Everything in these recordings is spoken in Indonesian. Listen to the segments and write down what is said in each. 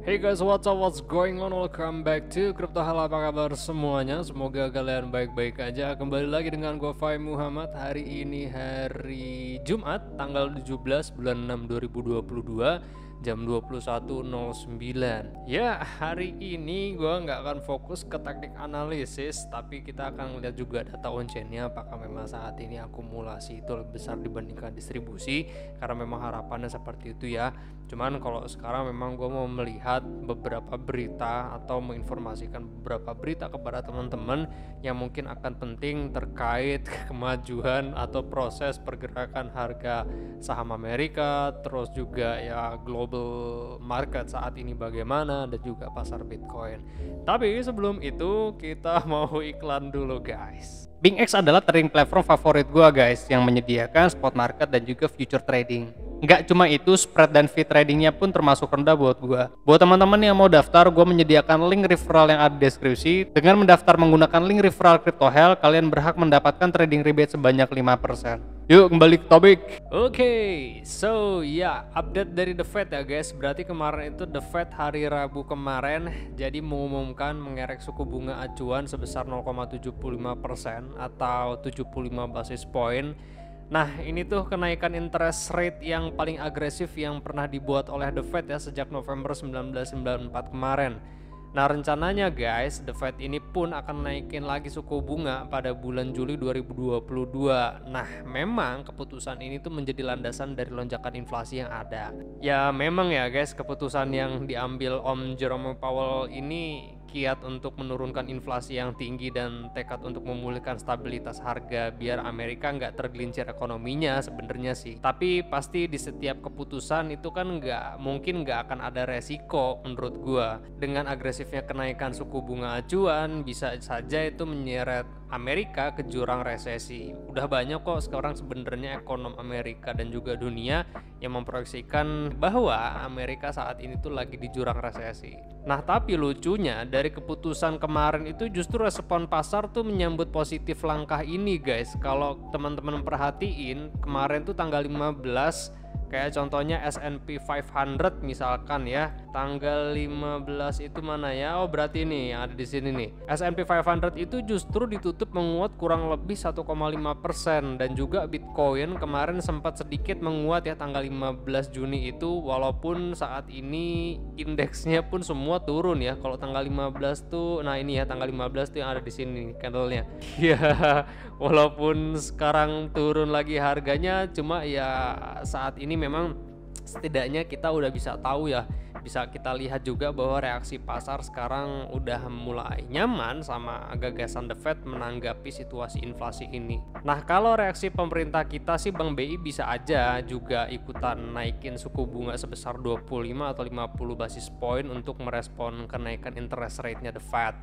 Hey guys, what's going on? Welcome back to Crypto Halo. Apa kabar semuanya? Semoga kalian baik-baik aja. Kembali lagi dengan gue Fai Muhammad. Hari ini hari Jumat, tanggal 17 bulan 6 2022, jam 21.09. Ya, hari ini gue nggak akan fokus ke teknik analisis, tapi kita akan lihat juga data on-chain-nya. Apakah memang saat ini akumulasi itu lebih besar dibandingkan distribusi? Karena memang harapannya seperti itu ya. Cuman kalau sekarang memang gue mau melihat beberapa berita atau menginformasikan beberapa berita kepada teman-teman yang mungkin akan penting terkait kemajuan atau proses pergerakan harga saham Amerika, terus juga ya global market saat ini bagaimana, dan juga pasar Bitcoin. Tapi sebelum itu kita mau iklan dulu guys. BingX adalah trading platform favorit gue guys, yang menyediakan spot market dan juga future trading. Nggak cuma itu, spread dan fee tradingnya pun termasuk rendah buat gue. Buat teman-teman yang mau daftar, gue menyediakan link referral yang ada di deskripsi. Dengan mendaftar menggunakan link referral CryptoHell, kalian berhak mendapatkan trading rebate sebanyak 5%. Yuk kembali ke topik. Oke, so ya, update dari The Fed ya guys. Berarti kemarin itu The Fed hari Rabu kemarin jadi mengumumkan mengerek suku bunga acuan sebesar 0,75% atau 75 basis point. Nah, ini tuh kenaikan interest rate yang paling agresif yang pernah dibuat oleh The Fed ya sejak November 1994 kemarin. Nah, rencananya guys, The Fed ini pun akan naikin lagi suku bunga pada bulan Juli 2022. Nah, memang keputusan ini tuh menjadi landasan dari lonjakan inflasi yang ada. Ya, memang ya guys, keputusan yang diambil Om Jerome Powell ini kiat untuk menurunkan inflasi yang tinggi dan tekad untuk memulihkan stabilitas harga biar Amerika nggak tergelincir ekonominya sebenarnya sih. Tapi pasti di setiap keputusan itu kan mungkin nggak akan ada resiko menurut gua. Dengan agresifnya kenaikan suku bunga acuan bisa saja itu menyeret Amerika ke jurang resesi. Udah banyak kok sekarang sebenarnya ekonom Amerika dan juga dunia yang memproyeksikan bahwa Amerika saat ini tuh lagi di jurang resesi. Nah, tapi lucunya dari keputusan kemarin itu justru respon pasar tuh menyambut positif langkah ini guys. Kalau teman-teman perhatiin kemarin tuh tanggal 15, kayak contohnya S&P 500 misalkan ya, tanggal 15 itu mana ya? Oh, berarti ini yang ada di sini nih. S&P 500 itu justru ditutup menguat kurang lebih 1,5%, dan juga Bitcoin kemarin sempat sedikit menguat ya tanggal 15 Juni itu, walaupun saat ini indeksnya pun semua turun ya. Kalau tanggal 15 tuh, nah ini ya tanggal 15 tuh yang ada di sini candlenya. Ya, walaupun sekarang turun lagi harganya, cuma ya saat ini memang setidaknya kita udah bisa tahu ya, bisa kita lihat juga bahwa reaksi pasar sekarang udah mulai nyaman sama gagasan The Fed menanggapi situasi inflasi ini. Nah, kalau reaksi pemerintah kita sih Bank BI bisa aja juga ikutan naikin suku bunga sebesar 25 atau 50 basis point untuk merespon kenaikan interest rate-nya The Fed.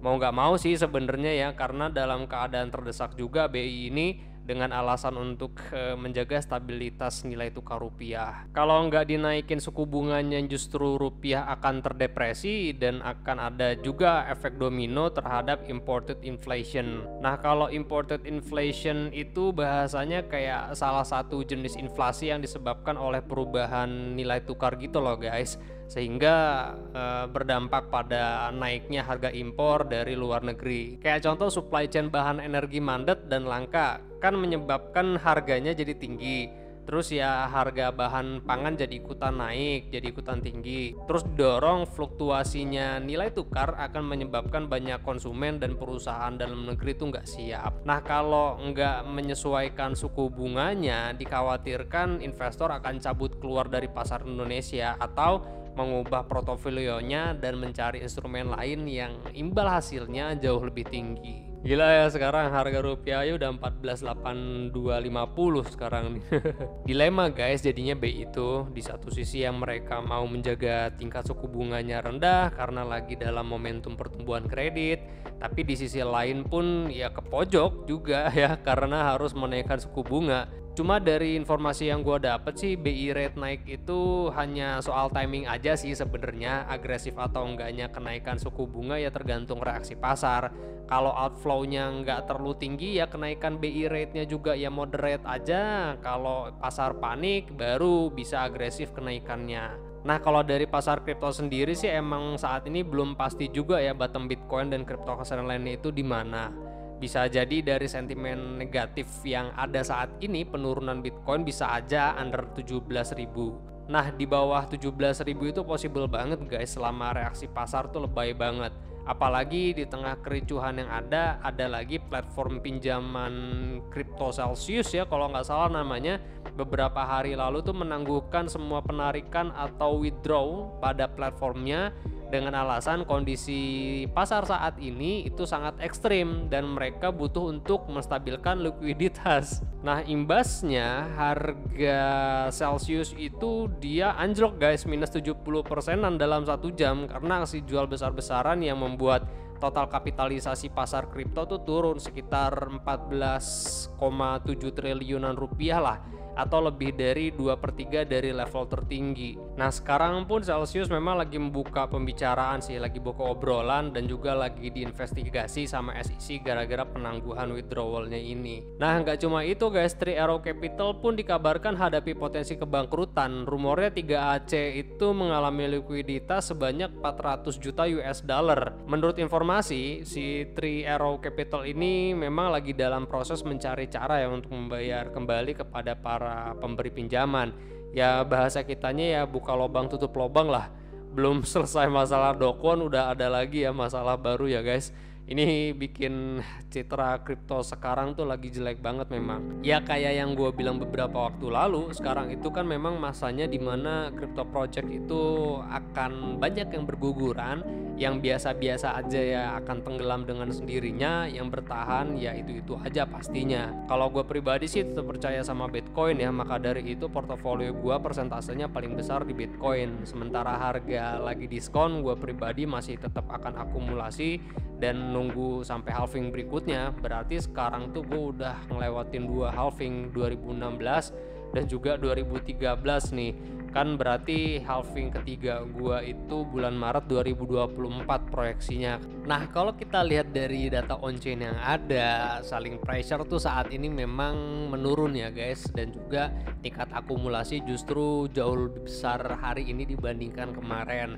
Mau nggak mau sih sebenarnya ya, karena dalam keadaan terdesak juga BI ini dengan alasan untuk menjaga stabilitas nilai tukar rupiah. Kalau nggak dinaikin suku bunganya, justru rupiah akan terdepresi dan akan ada juga efek domino terhadap imported inflation. Nah, kalau imported inflation itu bahasanya kayak salah satu jenis inflasi yang disebabkan oleh perubahan nilai tukar gitu loh guys, sehingga berdampak pada naiknya harga impor dari luar negeri. Kayak contoh supply chain bahan energi mandet dan langka kan menyebabkan harganya jadi tinggi. Terus ya harga bahan pangan jadi ikutan naik, jadi ikutan tinggi. Terus dorong fluktuasinya nilai tukar akan menyebabkan banyak konsumen dan perusahaan dalam negeri itu nggak siap. Nah, kalau nggak menyesuaikan suku bunganya, dikhawatirkan investor akan cabut keluar dari pasar Indonesia atau mengubah portofolionya dan mencari instrumen lain yang imbal hasilnya jauh lebih tinggi. Gila ya, sekarang harga rupiah ya udah 14.8250 sekarang nih. Dilema guys jadinya BI itu. Di satu sisi yang mereka mau menjaga tingkat suku bunganya rendah karena lagi dalam momentum pertumbuhan kredit, tapi di sisi lain pun ya ke pojok juga ya karena harus menaikkan suku bunga. Cuma dari informasi yang gue dapet sih, BI rate naik itu hanya soal timing aja sih sebenarnya. Agresif atau enggaknya kenaikan suku bunga ya tergantung reaksi pasar. Kalau outflow-nya nggak terlalu tinggi ya kenaikan BI rate-nya juga ya moderate aja. Kalau pasar panik baru bisa agresif kenaikannya. Nah, kalau dari pasar kripto sendiri sih emang saat ini belum pasti juga ya bottom Bitcoin dan cryptocurrency lainnya itu di mana. Bisa jadi dari sentimen negatif yang ada saat ini, penurunan Bitcoin bisa aja under 17.000. Nah, di bawah 17.000 itu possible banget guys selama reaksi pasar tuh lebay banget. Apalagi di tengah kericuhan yang ada lagi platform pinjaman kripto Celsius ya kalau nggak salah namanya, beberapa hari lalu tuh menangguhkan semua penarikan atau withdraw pada platformnya dengan alasan kondisi pasar saat ini itu sangat ekstrim dan mereka butuh untuk menstabilkan likuiditas. Nah, imbasnya harga Celsius itu dia anjlok guys, minus 70%-an dalam 1 jam karena aksi jual besar-besaran yang membuat total kapitalisasi pasar kripto tuh turun sekitar 14,7 triliunan rupiah lah, atau lebih dari 2/3 dari level tertinggi. Nah, sekarang pun Celsius memang lagi membuka pembicaraan sih, lagi buka obrolan dan juga lagi diinvestigasi sama SEC gara-gara penangguhan withdrawalnya ini. Nah, nggak cuma itu guys, Three Arrow Capital pun dikabarkan hadapi potensi kebangkrutan. Rumornya 3AC itu mengalami likuiditas sebanyak 400 juta US dollar. Menurut informasi, si Three Arrow Capital ini memang lagi dalam proses mencari cara ya untuk membayar kembali kepada para pemberi pinjaman. Ya bahasa kitanya ya buka lubang tutup lubang lah. Belum selesai masalah dokon udah ada lagi ya masalah baru ya guys. Ini bikin citra kripto sekarang tuh lagi jelek banget memang. Ya kayak yang gue bilang beberapa waktu lalu, sekarang itu kan memang masanya dimana crypto project itu akan banyak yang berguguran, yang biasa-biasa aja ya akan tenggelam dengan sendirinya, yang bertahan ya itu-itu aja pastinya. Kalau gue pribadi sih tetap percaya sama Bitcoin ya, maka dari itu portofolio gue persentasenya paling besar di Bitcoin. Sementara harga lagi diskon, gue pribadi masih tetap akan akumulasi dan nunggu sampai halving berikutnya. Berarti sekarang tuh gue udah ngelewatin 2 halving, 2016 dan juga 2013 nih. Kan berarti halving ketiga gua itu bulan Maret 2024 proyeksinya. Nah, kalau kita lihat dari data on-chain yang ada, selling pressure tuh saat ini memang menurun ya guys, dan juga tingkat akumulasi justru jauh lebih besar hari ini dibandingkan kemarin.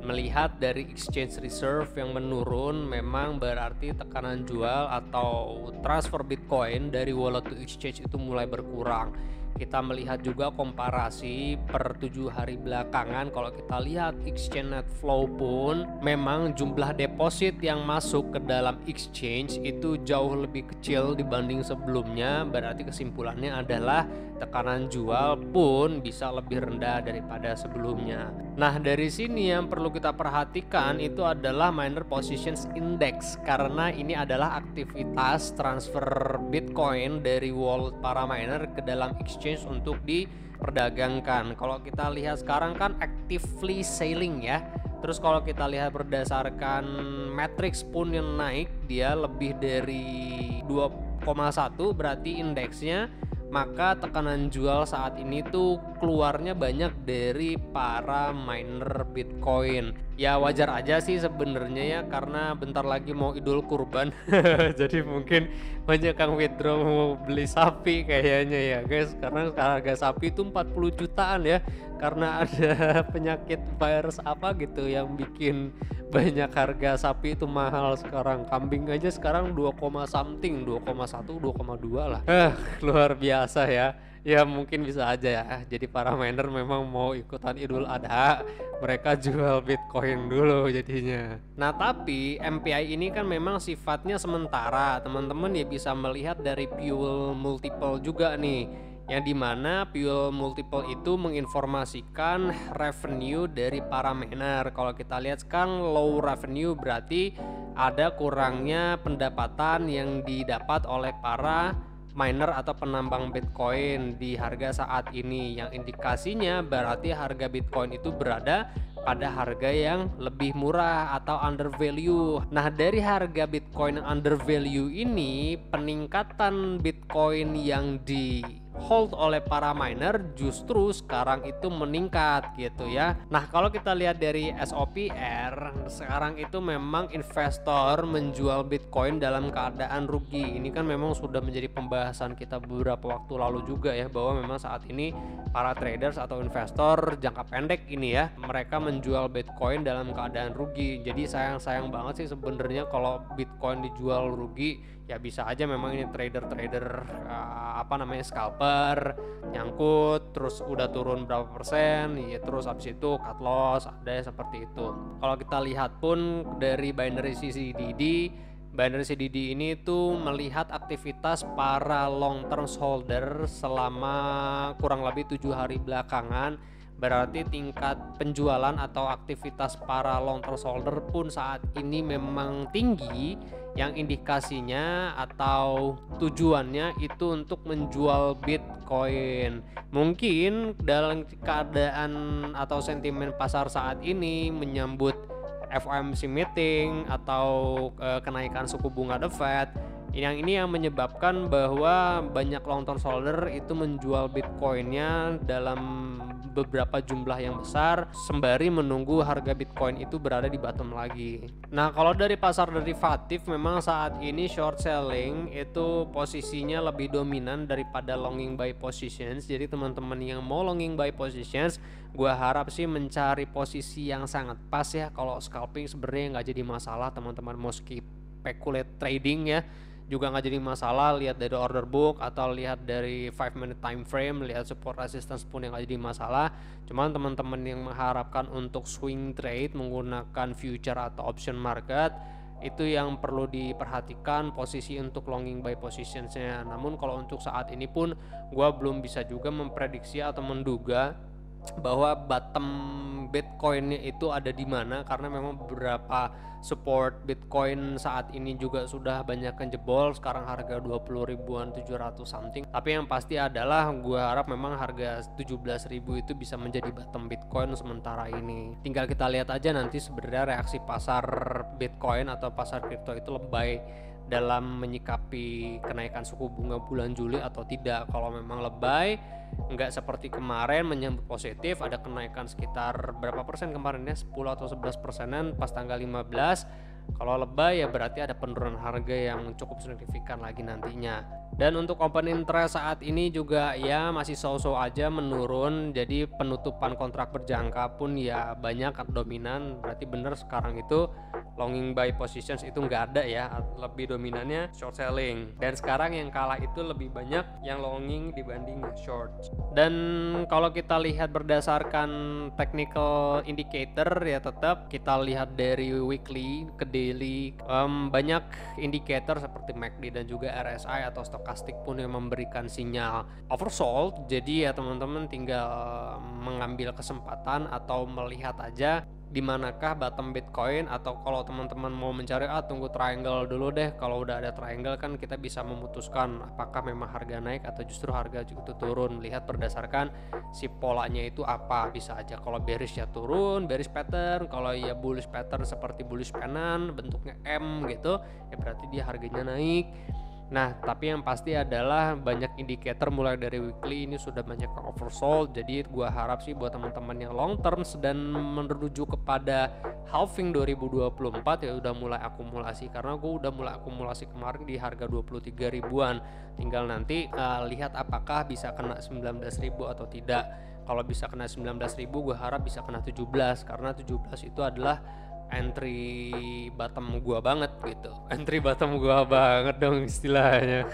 Melihat dari exchange reserve yang menurun, memang berarti tekanan jual atau transfer Bitcoin dari wallet to exchange itu mulai berkurang. Kita melihat juga komparasi per 7 hari belakangan, kalau kita lihat exchange net flow pun memang jumlah deposit yang masuk ke dalam exchange itu jauh lebih kecil dibanding sebelumnya. Berarti kesimpulannya adalah tekanan jual pun bisa lebih rendah daripada sebelumnya. Nah, dari sini yang perlu kita perhatikan itu adalah miner positions index, karena ini adalah aktivitas transfer Bitcoin dari wallet para miner ke dalam exchange untuk diperdagangkan. Kalau kita lihat sekarang kan actively selling ya. Terus kalau kita lihat berdasarkan matrix pun yang naik, dia lebih dari 2,1 berarti indeksnya. Maka tekanan jual saat ini tuh keluarnya banyak dari para miner Bitcoin. Ya wajar aja sih sebenarnya ya, karena bentar lagi mau Idul Kurban. Jadi mungkin banyak yang withdraw mau beli sapi kayaknya ya guys, karena harga sapi itu 40 jutaan ya, karena ada penyakit virus apa gitu yang bikin banyak harga sapi itu mahal sekarang. Kambing aja sekarang 2,something, 2,1, 2,2 lah. Luar biasa ya. Ya mungkin bisa aja ya, jadi para miner memang mau ikutan Idul Adha, mereka jual Bitcoin dulu jadinya. Nah, tapi MPI ini kan memang sifatnya sementara. Teman-teman ya bisa melihat dari fuel multiple juga nih, yang dimana fuel multiple itu menginformasikan revenue dari para miner. Kalau kita lihat sekarang low revenue berarti ada kurangnya pendapatan yang didapat oleh para miner atau penambang Bitcoin di harga saat ini, yang indikasinya berarti harga Bitcoin itu berada pada harga yang lebih murah atau under value. Nah, dari harga Bitcoin yang under value ini, peningkatan Bitcoin yang di hold oleh para miner justru sekarang itu meningkat gitu ya. Nah, kalau kita lihat dari SOPR, sekarang itu memang investor menjual Bitcoin dalam keadaan rugi. Ini kan memang sudah menjadi pembahasan kita beberapa waktu lalu juga ya, bahwa memang saat ini para traders atau investor jangka pendek ini ya, mereka menjual Bitcoin dalam keadaan rugi. Jadi sayang banget sih sebenarnya kalau Bitcoin dijual rugi. Ya bisa aja memang ini trader-trader scalper nyangkut terus udah turun berapa persen ya, terus habis itu cut loss, ada yang seperti itu. Kalau kita lihat pun dari binary CDD ini tuh melihat aktivitas para long term holder selama kurang lebih 7 hari belakangan. Berarti tingkat penjualan atau aktivitas para long term holder pun saat ini memang tinggi, yang indikasinya atau tujuannya itu untuk menjual Bitcoin. Mungkin dalam keadaan atau sentimen pasar saat ini menyambut FOMC meeting atau kenaikan suku bunga The Fed, ini yang menyebabkan bahwa banyak long term holder itu menjual Bitcoinnya dalam beberapa jumlah yang besar sembari menunggu harga Bitcoin itu berada di bottom lagi. Nah, kalau dari pasar derivatif memang saat ini short selling itu posisinya lebih dominan daripada longing buy positions. Jadi teman-teman yang mau longing buy positions, gua harap sih mencari posisi yang sangat pas ya. Kalau scalping sebenarnya nggak jadi masalah, teman-teman mau speculate trading ya juga nggak jadi masalah, lihat dari order book atau lihat dari 5 minute time frame, lihat support resistance pun yang nggak jadi masalah. Cuman teman-teman yang mengharapkan untuk swing trade menggunakan future atau option market, itu yang perlu diperhatikan posisi untuk longing buy positionsnya. Namun kalau untuk saat ini pun gue belum bisa juga memprediksi atau menduga bahwa bottom Bitcoinnya itu ada di mana, karena memang beberapa support Bitcoin saat ini juga sudah banyak yang jebol. Sekarang harga 20 ribuan 700 something. Tapi yang pasti adalah gue harap memang harga 17.000 itu bisa menjadi bottom Bitcoin sementara ini. Tinggal kita lihat aja nanti sebenarnya reaksi pasar Bitcoin atau pasar kripto itu lebay dalam menyikapi kenaikan suku bunga bulan Juli atau tidak. Kalau memang lebay, nggak seperti kemarin menyambut positif, ada kenaikan sekitar berapa persen kemarin ya, 10 atau 11 persenan pas tanggal 15. Kalau lebay ya berarti ada penurunan harga yang cukup signifikan lagi nantinya. Dan untuk open interest saat ini juga ya masih so-so aja menurun. Jadi penutupan kontrak berjangka pun ya banyak dominan. Berarti bener sekarang itu longing buy positions itu nggak ada ya, lebih dominannya short selling. Dan sekarang yang kalah itu lebih banyak yang longing dibanding short. Dan kalau kita lihat berdasarkan technical indicator ya tetap kita lihat dari weekly ke daily, banyak indikator seperti MACD dan juga RSI atau stokastik pun yang memberikan sinyal oversold. Jadi ya teman-teman tinggal mengambil kesempatan atau melihat aja di manakah bottom Bitcoin, atau kalau teman-teman mau mencari tunggu triangle dulu deh. Kalau udah ada triangle kan kita bisa memutuskan apakah memang harga naik atau justru harga itu turun. Lihat berdasarkan si polanya itu apa. Bisa aja kalau bearish ya turun, bearish pattern. Kalau ya bullish pattern seperti bullish pennant bentuknya M gitu, ya berarti dia harganya naik. Nah, tapi yang pasti adalah banyak indikator mulai dari weekly ini sudah banyak yang oversold. Jadi gua harap sih buat teman-teman yang long term dan menuju kepada halving 2024 ya udah mulai akumulasi, karena gua udah mulai akumulasi kemarin di harga 23 ribuan. Tinggal nanti lihat apakah bisa kena 19.000 atau tidak. Kalau bisa kena 19.000 gua harap bisa kena 17, karena 17 itu adalah entry bottom gua banget gitu. Entry bottom gua banget dong istilahnya.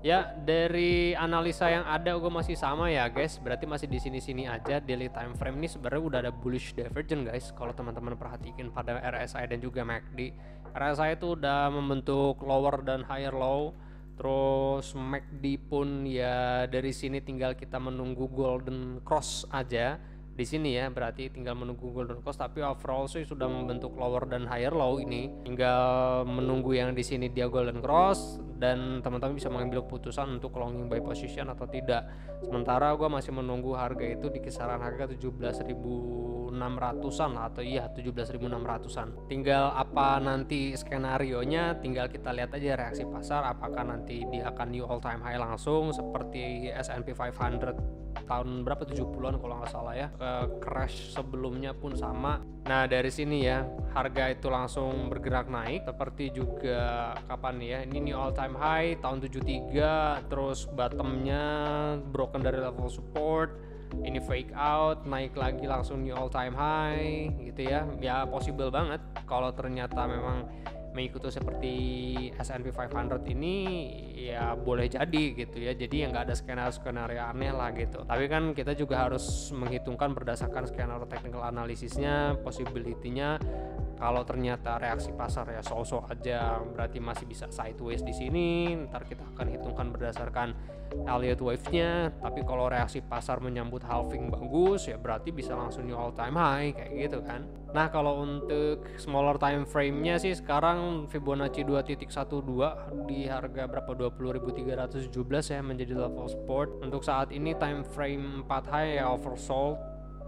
Ya, dari analisa yang ada gue masih sama ya guys. Berarti masih di sini-sini aja. Daily time frame ini sebenarnya udah ada bullish divergence guys. Kalau teman-teman perhatikan pada RSI dan juga MACD. RSI itu udah membentuk lower dan higher low. Terus MACD pun ya dari sini tinggal kita menunggu golden cross aja. Di sini ya berarti tinggal menunggu golden cross, tapi overall sih sudah membentuk lower dan higher low. Ini tinggal menunggu yang di sini dia golden cross dan teman-teman bisa mengambil keputusan untuk longing buy position atau tidak. Sementara gue masih menunggu harga itu di kisaran harga 17.600 17.600-an lah, atau iya 17.600-an. Tinggal apa nanti skenarionya, tinggal kita lihat aja reaksi pasar, apakah nanti dia akan new all time high langsung seperti S&P 500 tahun berapa, 70-an kalau nggak salah ya. Crash sebelumnya pun sama. Nah dari sini ya harga itu langsung bergerak naik, seperti juga kapan ya, ini new all time high tahun 73, terus bottomnya broken dari level support, ini fake out, naik lagi langsung new all time high gitu ya. Ya possible banget kalau ternyata memang mengikuti seperti S&P 500 ini, ya boleh jadi gitu ya. Jadi ya nggak ada skenario aneh lah gitu. Tapi kan kita juga harus menghitungkan berdasarkan skenario technical analisisnya, possibility-nya. Kalau ternyata reaksi pasar ya so-so aja, berarti masih bisa sideways di sini. Ntar kita akan hitungkan berdasarkan Elliott wave-nya. Tapi kalau reaksi pasar menyambut halving bagus, ya berarti bisa langsung new all time high kayak gitu kan. Nah kalau untuk smaller time frame-nya sih sekarang Fibonacci 2.12 di harga berapa, 20.317 ya, menjadi level support. Untuk saat ini time frame 4 high ya oversold,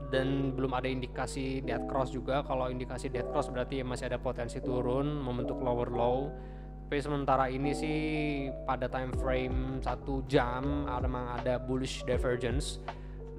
dan belum ada indikasi dead cross juga. Kalau indikasi dead cross berarti masih ada potensi turun membentuk lower low. Tapi sementara ini sih pada time frame 1 jam memang ada bullish divergence,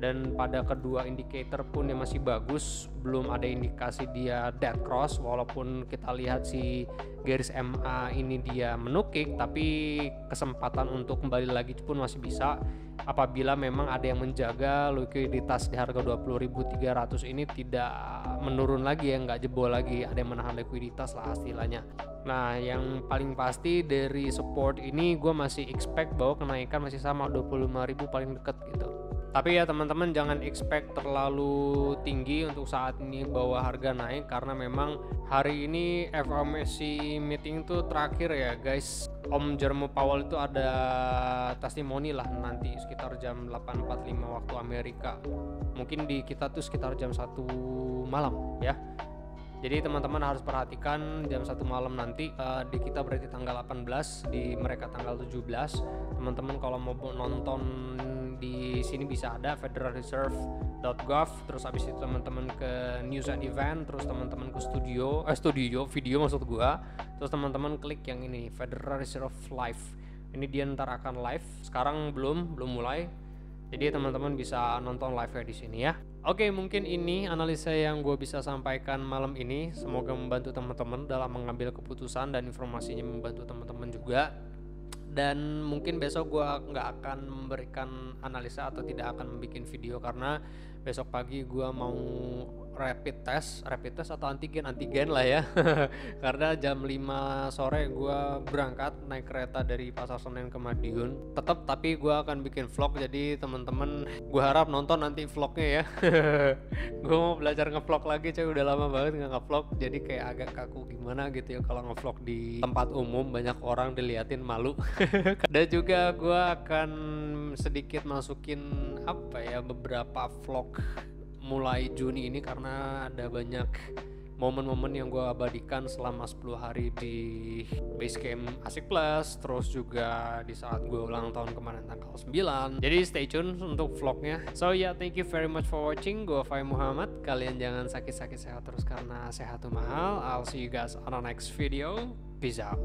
dan pada kedua indikator pun dia masih bagus, belum ada indikasi dia dead cross. Walaupun kita lihat si garis MA ini dia menukik, tapi kesempatan untuk kembali lagi pun masih bisa apabila memang ada yang menjaga likuiditas di harga 20.300 ini tidak menurun lagi ya, nggak jebol lagi, ada yang menahan likuiditas lah istilahnya. Nah yang paling pasti dari support ini gue masih expect bahwa kenaikan masih sama 25.000 paling deket gitu. Tapi ya teman-teman jangan expect terlalu tinggi untuk saat ini bahwa harga naik, karena memang hari ini FOMC meeting tuh terakhir ya guys. Om Jerome Powell itu ada testimoni lah nanti sekitar jam 8.45 waktu Amerika. Mungkin di kita tuh sekitar jam 1 malam ya. Jadi teman-teman harus perhatikan jam 1 malam nanti, di kita berarti tanggal 18, di mereka tanggal 17. Teman-teman kalau mau nonton di sini bisa ada federalreserve.gov, terus habis itu teman-teman ke news and event, terus teman-teman ke studio video maksud gua, terus teman-teman klik yang ini Federal Reserve Live. Ini dia ntar akan live. Sekarang belum mulai. Jadi teman-teman bisa nonton live di sini ya. Oke, mungkin ini analisa yang gue bisa sampaikan malam ini. Semoga membantu teman-teman dalam mengambil keputusan, dan informasinya membantu teman-teman juga. Dan mungkin besok gue nggak akan memberikan analisa atau tidak akan membuat video, karena besok pagi gue mau rapid test atau antigen lah ya. Karena jam 5 sore gue berangkat naik kereta dari Pasar Senen ke Madiun. Tapi gue akan bikin vlog, jadi teman-teman gue harap nonton nanti vlognya ya. Gue mau belajar ngevlog lagi, coy, udah lama banget nggak ngevlog, jadi kayak agak kaku gimana gitu ya kalau ngevlog di tempat umum banyak orang diliatin, malu. Dan juga gue akan sedikit masukin beberapa vlog mulai Juni ini, karena ada banyak momen-momen yang gue abadikan selama 10 hari di Basecamp Asik Plus, terus juga di saat gue ulang tahun kemarin tanggal 9. Jadi stay tune untuk vlognya. So thank you very much for watching. Gue Fai Muhammad. Kalian jangan sakit-sakit sehat terus, karena sehat tuh mahal. I'll see you guys on the next video. Peace out.